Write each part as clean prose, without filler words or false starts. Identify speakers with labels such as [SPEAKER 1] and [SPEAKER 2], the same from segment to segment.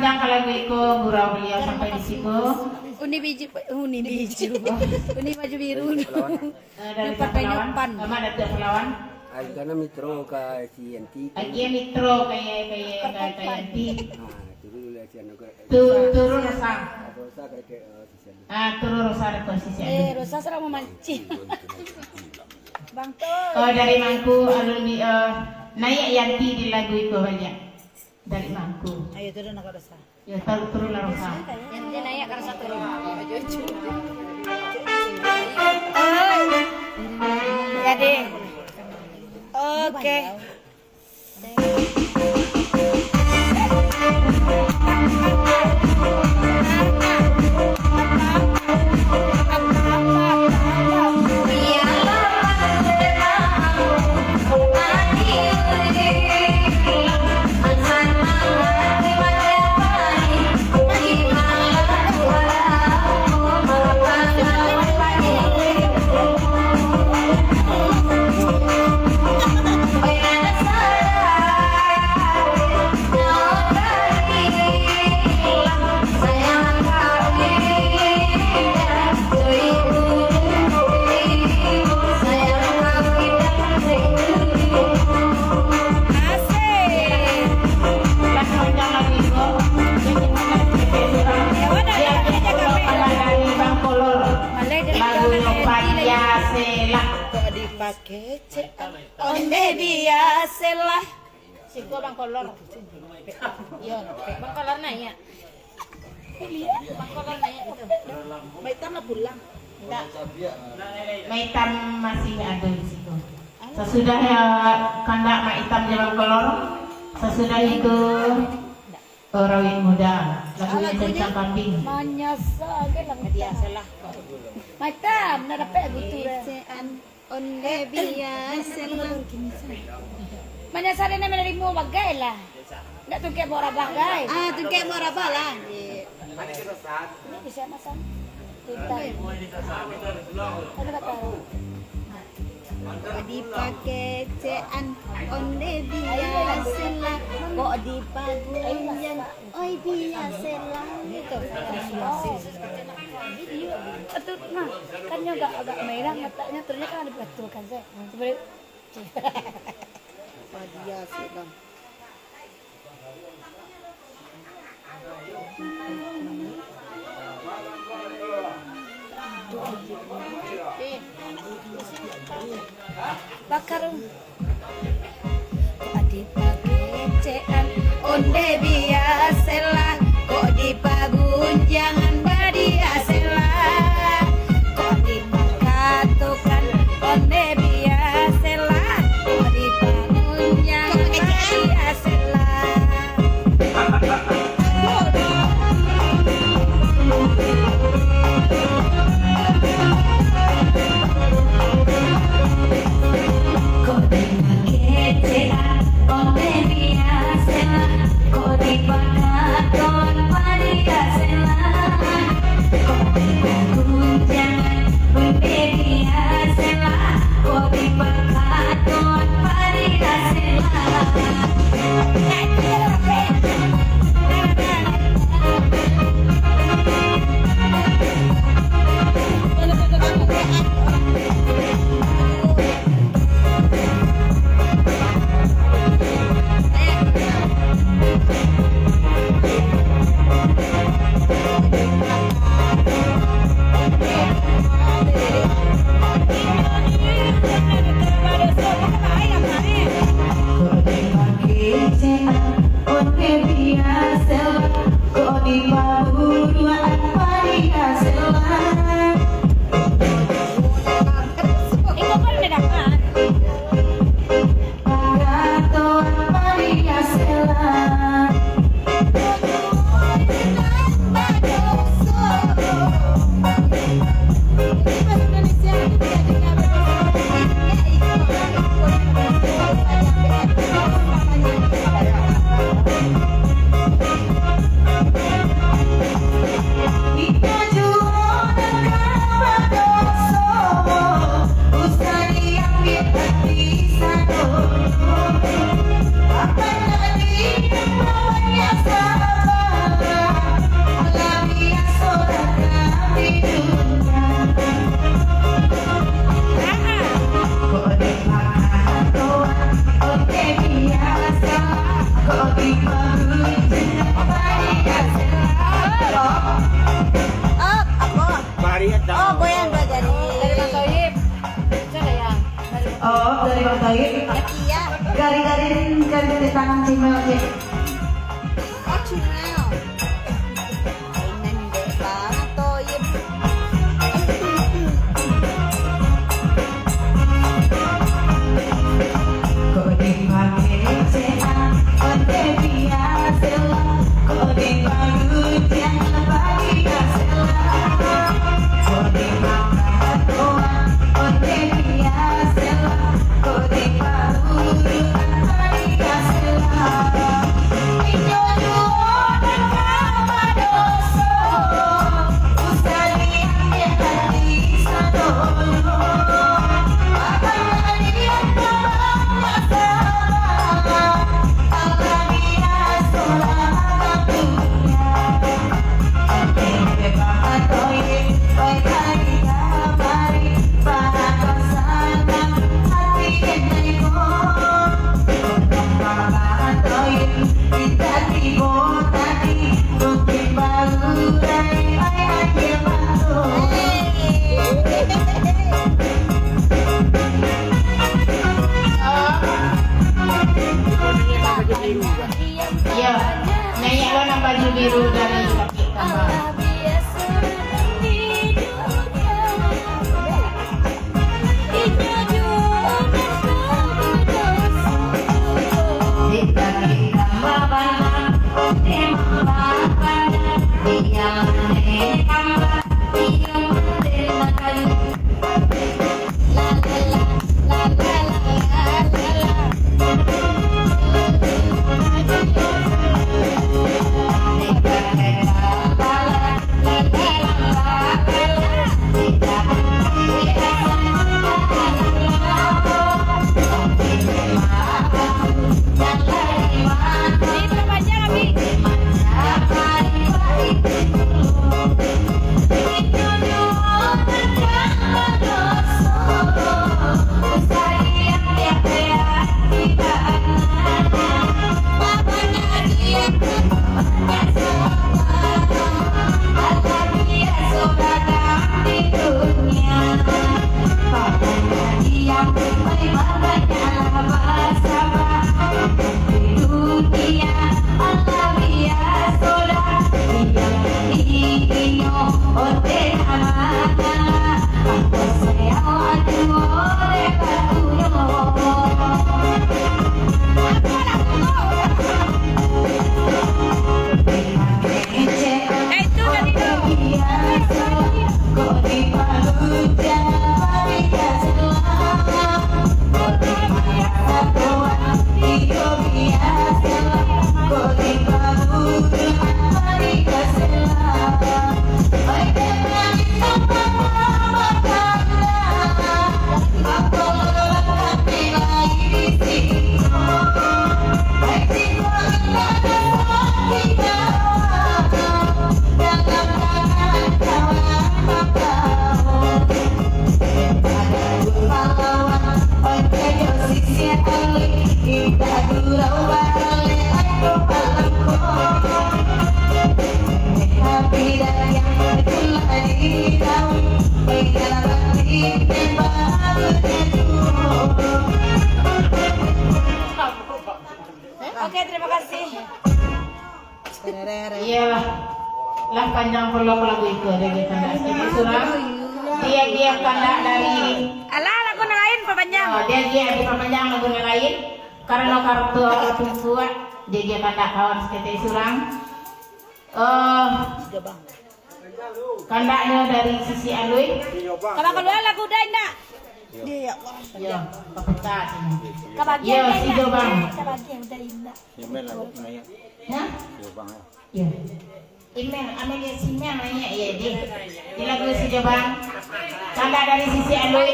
[SPEAKER 1] panjang kalau iko gurau beliau sampai di situ.
[SPEAKER 2] Uni baju biru.
[SPEAKER 1] Dari Pelawan. Sama ada Pelawan.
[SPEAKER 3] Karena mitro ka si Yanti.
[SPEAKER 1] Aja mitro kayak Yanti.
[SPEAKER 3] Turun
[SPEAKER 1] Turun Rosa.
[SPEAKER 3] Rosa kayak
[SPEAKER 1] Turun Rosa ada posisi.
[SPEAKER 2] Rosa serang memancing. Bang Tol.
[SPEAKER 1] Oh dari Mangku alumni naik Yanti di lagu itu banyak. Dari Mangku.
[SPEAKER 2] Ayo turun ke Rosa.
[SPEAKER 1] Ya turun Rosa.
[SPEAKER 2] Yanti naik ke Rosa turun. Jadi. Oke. Onde biasalah.
[SPEAKER 1] Siko Bang Kolor. Iya, Bang Kolor nanya. Bang Kolor nanya itu.
[SPEAKER 2] Maitam pulang.
[SPEAKER 1] Enggak. Maitam masih ada di situ. Sesudah kandak Maitam di Bang Kolor, sesudah itu Rawit Muda, lagunya Kencang Kambing.
[SPEAKER 2] Manyasa ke lang biasalah. Maitam na dapat guturan. Onde biasalah. Manyasa rin naman rin mo bagay lah. Nggak tungkay mo bagay. Tungkay mo lah. Ini bisa masan. Kita. Ano ba tayo? Dipakai cean onde biasalah. Kok dipagunyan oi biasalah. Gitu. Betul nah, kan agak merah matanya ternyata kan ada betul kan saya. Sebenarnya dia sedang bakar dipakai cean onde biasalah kok dipagun jangan badiasalah kok dipakatukan onde biasalah kok dipagun jangan badiasalah.
[SPEAKER 1] di tangan si Mel ya. Baju biru dari kaki tambah.
[SPEAKER 2] Oke, terima kasih.
[SPEAKER 1] Iya lah panjang lagu itu dari kandak sedikit surang. Dia kandak dari.
[SPEAKER 2] Alah lagu lain perpanjang.
[SPEAKER 1] Oh, dia diperpanjang lagu lain karena kartu aku kuat dia kandak kawan sedikit surang. Kandaknya dari sisi Alui.
[SPEAKER 2] Kalau kedua lagu udah enggak?
[SPEAKER 1] Iya, kepetas ini.
[SPEAKER 2] Kebagian
[SPEAKER 1] si Jobang.
[SPEAKER 2] Kebagian udah enggak.
[SPEAKER 3] Email lagi nanya.
[SPEAKER 1] Hah?
[SPEAKER 3] Jobang.
[SPEAKER 1] Iya. Email, Amelia Simel nanya ya dia. Di lagu si Jobang. Kandak dari sisi Alui.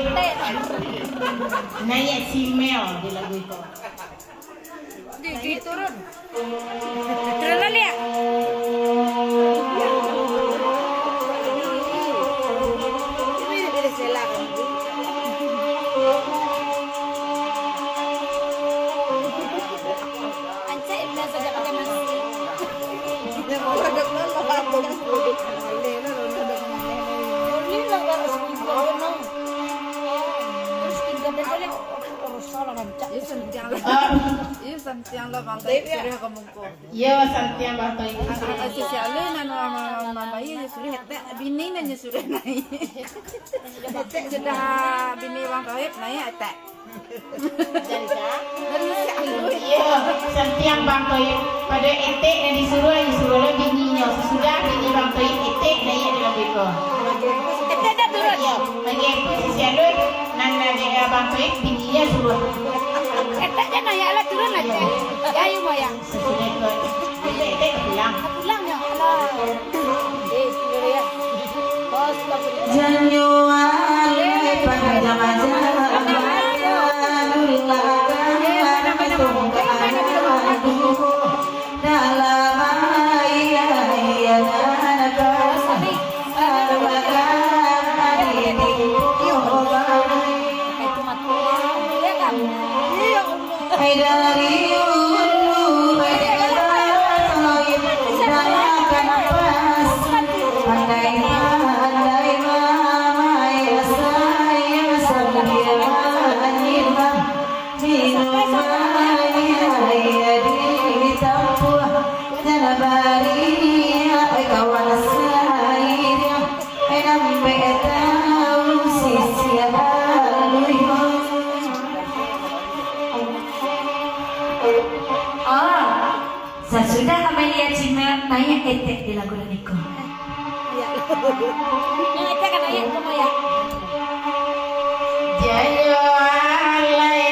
[SPEAKER 1] Nanya Simel di lagu itu.
[SPEAKER 2] Di turun. Turun lihat.
[SPEAKER 4] santiang lah bang Taib sudah kamu ko.
[SPEAKER 1] Yo santiang Bang Toib.
[SPEAKER 4] Asi siale nan mama iya sudah hete bini nanya sudah naik. Hete sudah bini bang Taib naik hete.
[SPEAKER 1] Iya, santiang Bang Toib. Pada etek yang disuruh bininya. Sesudah bini Bang Toib etek dan ia dalam beko.
[SPEAKER 2] Etek dah turun.
[SPEAKER 1] Iya, bagi aku sesialun nana dia Bang Toib bininya suruh.
[SPEAKER 2] Eteknya naya lah turun aja. Gayu moyang.
[SPEAKER 1] Sesudah itu etek pulang.
[SPEAKER 2] Pulang ya Allah. Sudah ya. Bos
[SPEAKER 5] Janyo ale pada jamaah Sesudah Amelia Cina nanya etek di lagu Niko.
[SPEAKER 2] yang etek kan naya itu moyang.
[SPEAKER 1] Jayo alai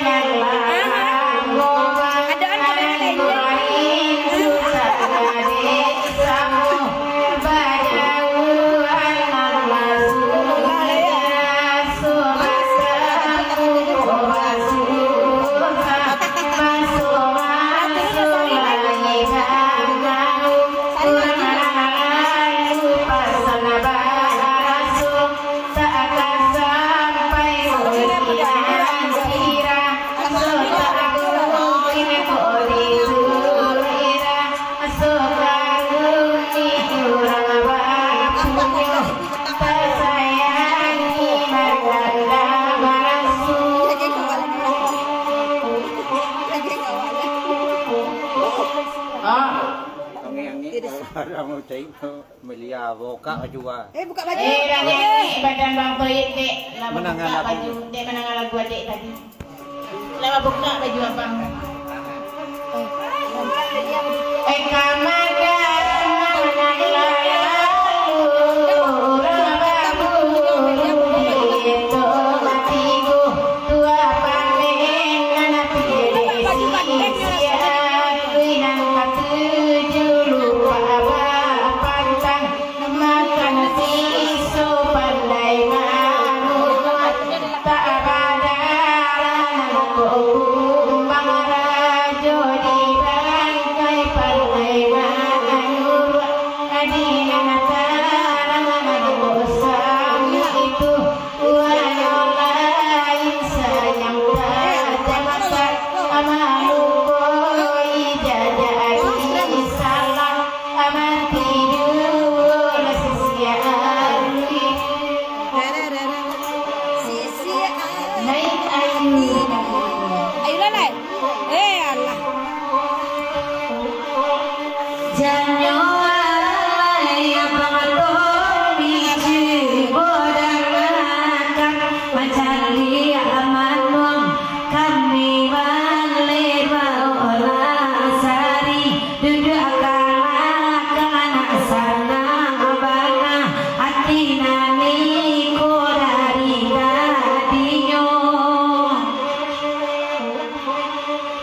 [SPEAKER 6] Orang cai Melia boka juga.
[SPEAKER 2] Buka baju.
[SPEAKER 1] Badan Bang Toib dek, lama buka baju, dek menangan lagu adik tadi. Lama buka baju abang. Kamada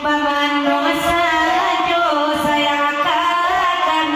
[SPEAKER 1] Baman dosa jo saya akan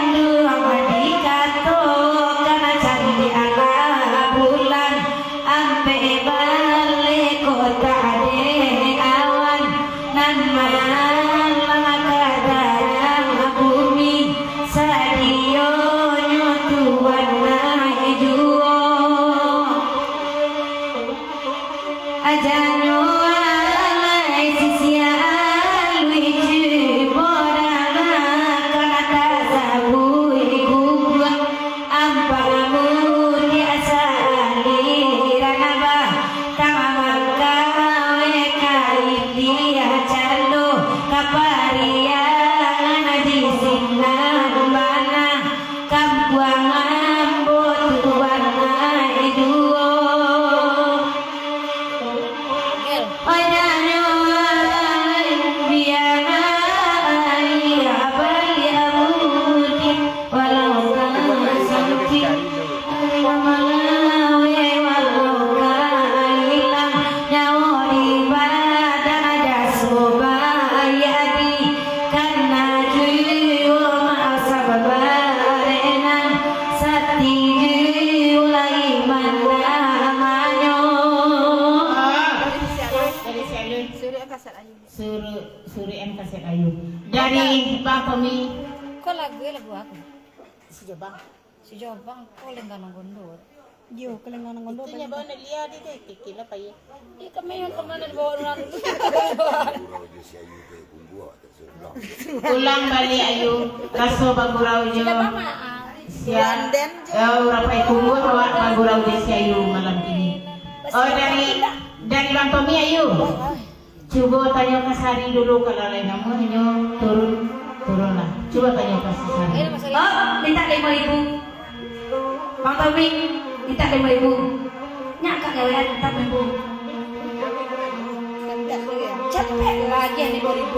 [SPEAKER 1] Bang Tommy.
[SPEAKER 2] Kok lagu aku? Si Jobang kok lenggang gondor.
[SPEAKER 4] Yo, kelenggang ngondo.
[SPEAKER 1] Itunya bawa Nelia di kikil apa ya?
[SPEAKER 2] Iya kami yang kemana bawa orang.
[SPEAKER 1] Ulang balik ayu, raso bagurau jo. Siang, rapai kunggu hawa bagurau desi ayu malam ini. Oh dari Bang Tommy ayu. Coba tanya ke Sari dulu kalau lain kamu hanya turunlah. Coba tanya ke Sari.
[SPEAKER 5] Oh, minta 5.000. Bang Tommy, minta 5.000. Nyak kak gawean minta 5.000.
[SPEAKER 2] Capek lagi 5.000.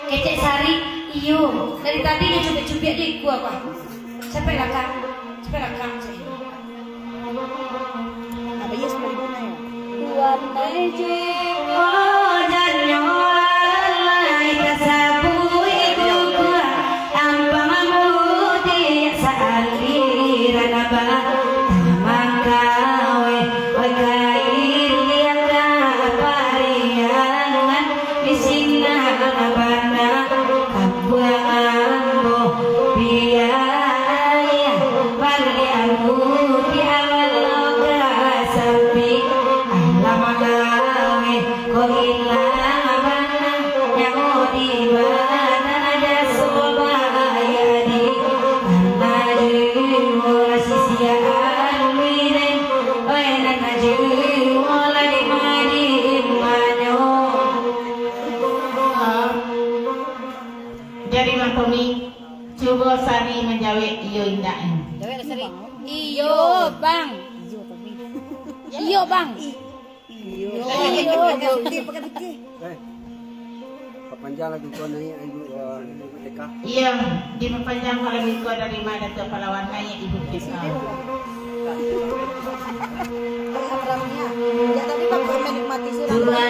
[SPEAKER 5] Kecek Sari, iyo. Dari tadi dia cubit-cubit aja gua apa? Capek lah kak.
[SPEAKER 4] Apa ya 10.000 na ya?
[SPEAKER 5] Warna jiwa dan nyolai kasabu itu gua ampamamu dia saaliran abah tamangkawe wakair dia kapariangan bisina abana kabuango biaya bali aku di awal kasabi Lamagawe ko ilang abana nyamu di bana ada sobayadi anaju rasisia alwinen oenak aju oleh mani manyo.
[SPEAKER 1] Dari Bang Tommy, coba Sari menjawab iyo indah.
[SPEAKER 2] Jawab Sari. Iyo bang. Iyo bang.
[SPEAKER 3] Papanjang lagi kau naik ibu TK.
[SPEAKER 1] Iya, diperpanjang kalau itu dari mana ke Palawan naik ibu kita.
[SPEAKER 4] Ya tadi Pak menikmati sirah.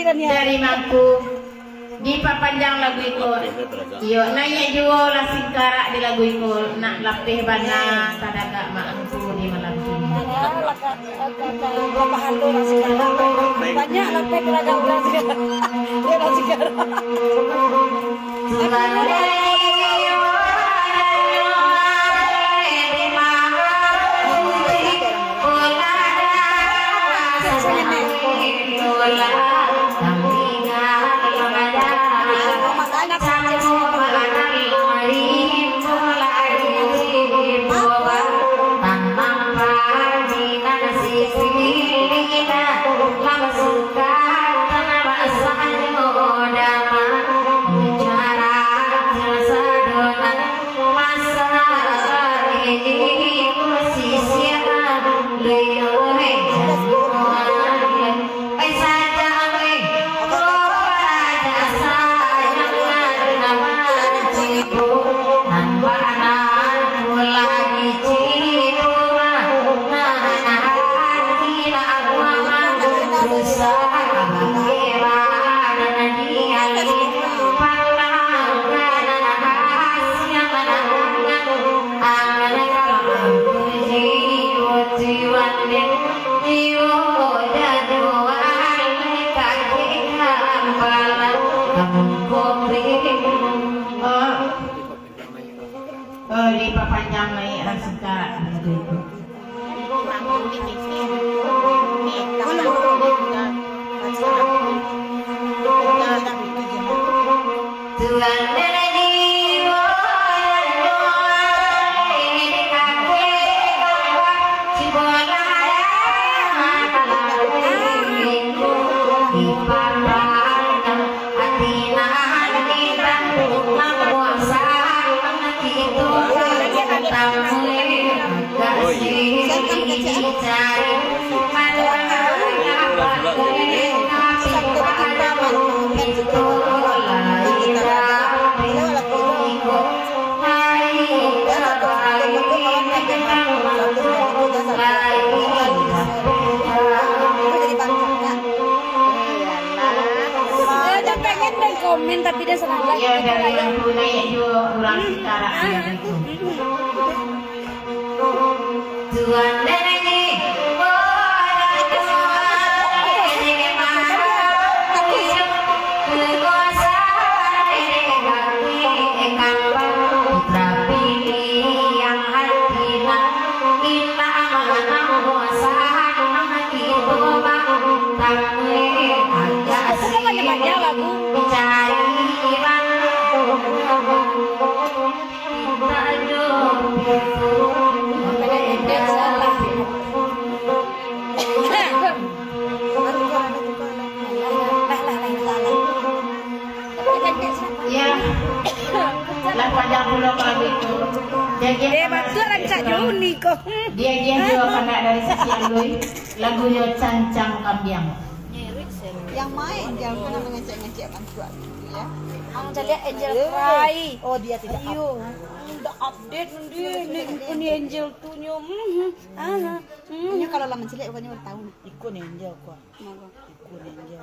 [SPEAKER 1] Dari Mangku diperpanjang lagu ikut. Yo nanya jual lah singkarak di lagu ikut. Nak lapih bana tadaga mangku di malam ini.
[SPEAKER 2] Banyak lapih keragam sekarang. Dia sekarang.
[SPEAKER 5] Tanpa anak
[SPEAKER 1] orang naik orang suka gitu itu.
[SPEAKER 2] Komen tapi dia senang lagi.
[SPEAKER 1] Iya dari yang naik juga orang sekarang itu. Tuhan dari lah pada pulau kalau itu dia
[SPEAKER 2] bantu rancak Juni kok.
[SPEAKER 1] Dia juga kena dari sisi alui lagunya Cancang Kambiang.
[SPEAKER 4] Yang main jangan pernah mengecek-ngecek bantuan ya.
[SPEAKER 2] Ang lihat Angel Cry.
[SPEAKER 4] Oh dia tidak
[SPEAKER 2] Iyo, udah update ini Angel tuh nyom.
[SPEAKER 4] Ini kalau lama cilik bukannya bertahun.
[SPEAKER 3] Ikut Angel kok.
[SPEAKER 2] Kenapa?
[SPEAKER 3] Ikut Angel.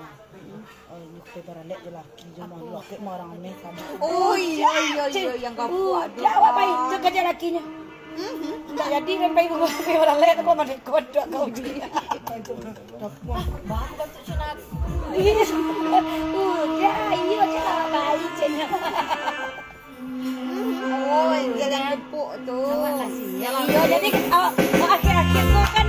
[SPEAKER 3] Oh ini kebaralek lelaki cuma lelaki orang ini sama.
[SPEAKER 4] Oh iya yang kau buat.
[SPEAKER 2] Jawab baik, jaga dia lakinya. Nggak jadi sampai orang lain kok mana kodok kau dia. Baru kan tuh sunat. Ya iya cara baik cina.
[SPEAKER 4] Oh Angel yang gepuk tuh.
[SPEAKER 2] Iya jadi akhir-akhir tuh kan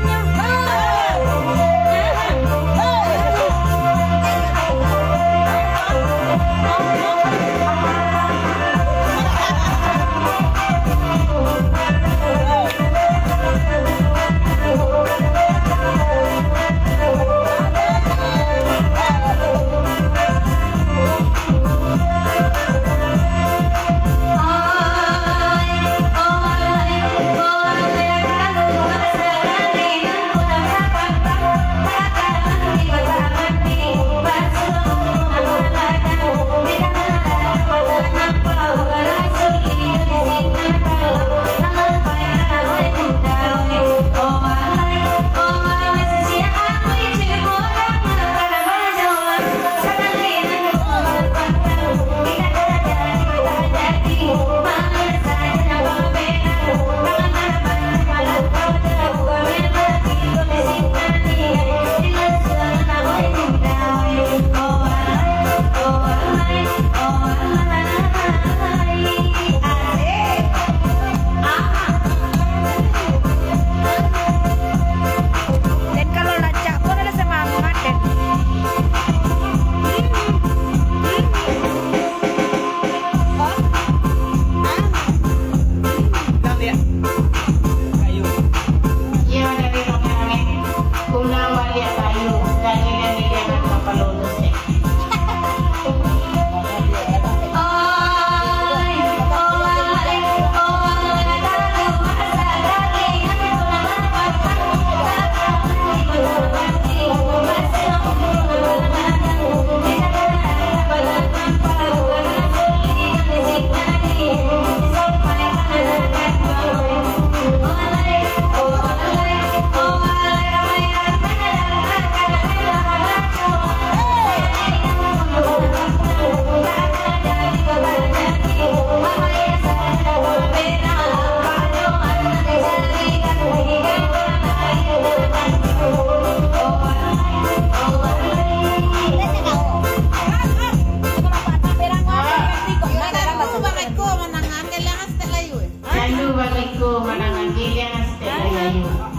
[SPEAKER 1] Melayu.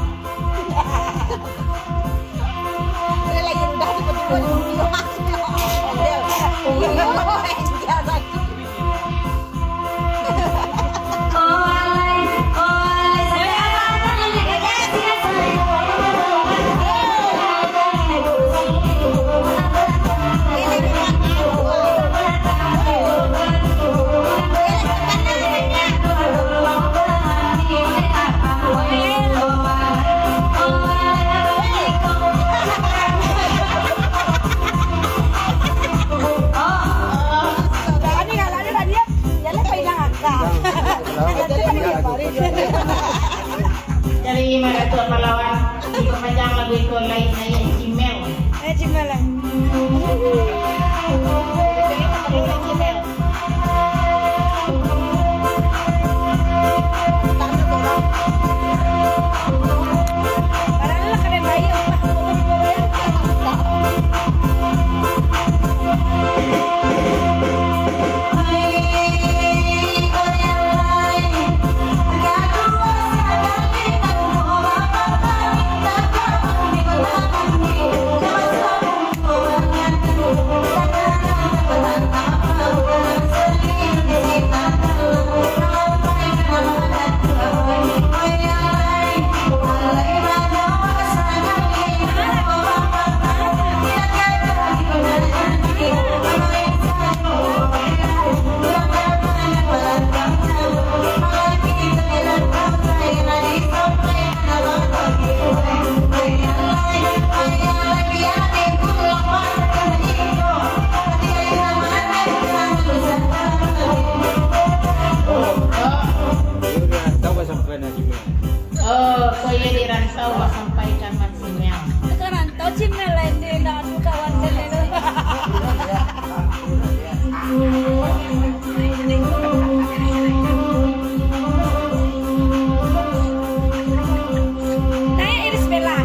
[SPEAKER 2] Lagi udah di penjual.
[SPEAKER 1] Dari mana tuh pahlawan di kepanjang lagu itu lain naya Cimel.
[SPEAKER 2] Cimel lah. Cimel. Padahal keren bayi.
[SPEAKER 1] Oh, saya di Rantau sampaikan Cimel.
[SPEAKER 2] Sekarang tahu Cimel lain dia nak kawan saya. Naya Iris Bella.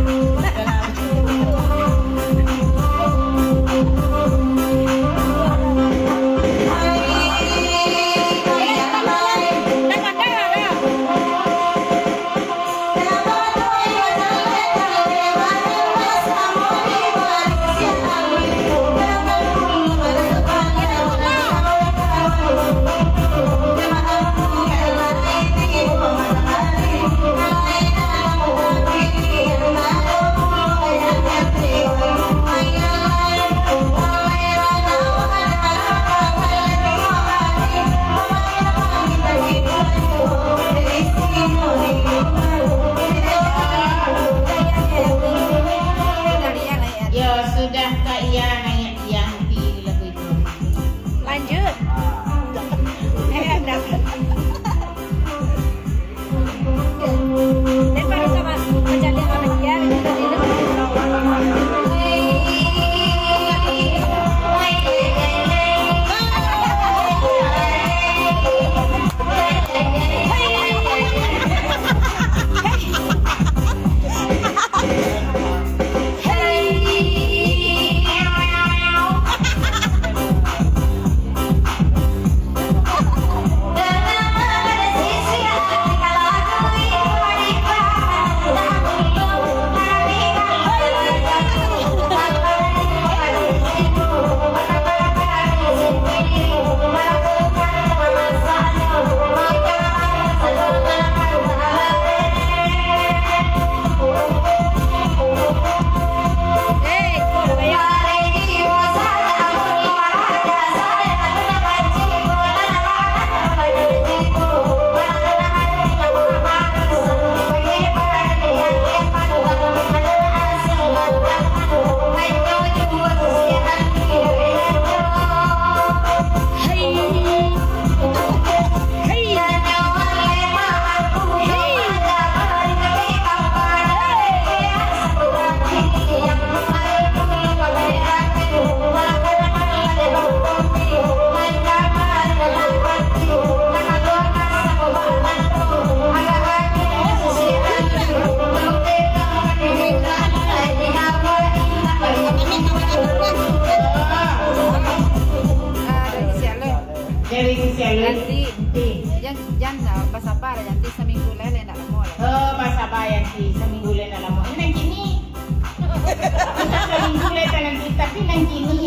[SPEAKER 4] Jangan bahasa apa, nanti seminggu lele nak mau.
[SPEAKER 1] Oh, bahasa apa ya sih?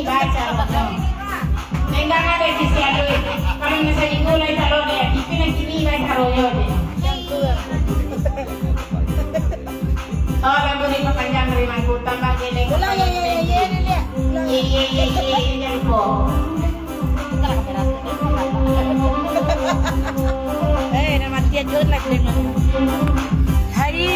[SPEAKER 1] baca. Nengang ada di siapa? Kalau nasi digulai taruh dia, ipin kini naik taruh dia. Oh, lagu ni panjang dari mangku tambah gede.
[SPEAKER 2] Ulang
[SPEAKER 1] Ye yang ko.
[SPEAKER 2] nama dia jual lagi. Hari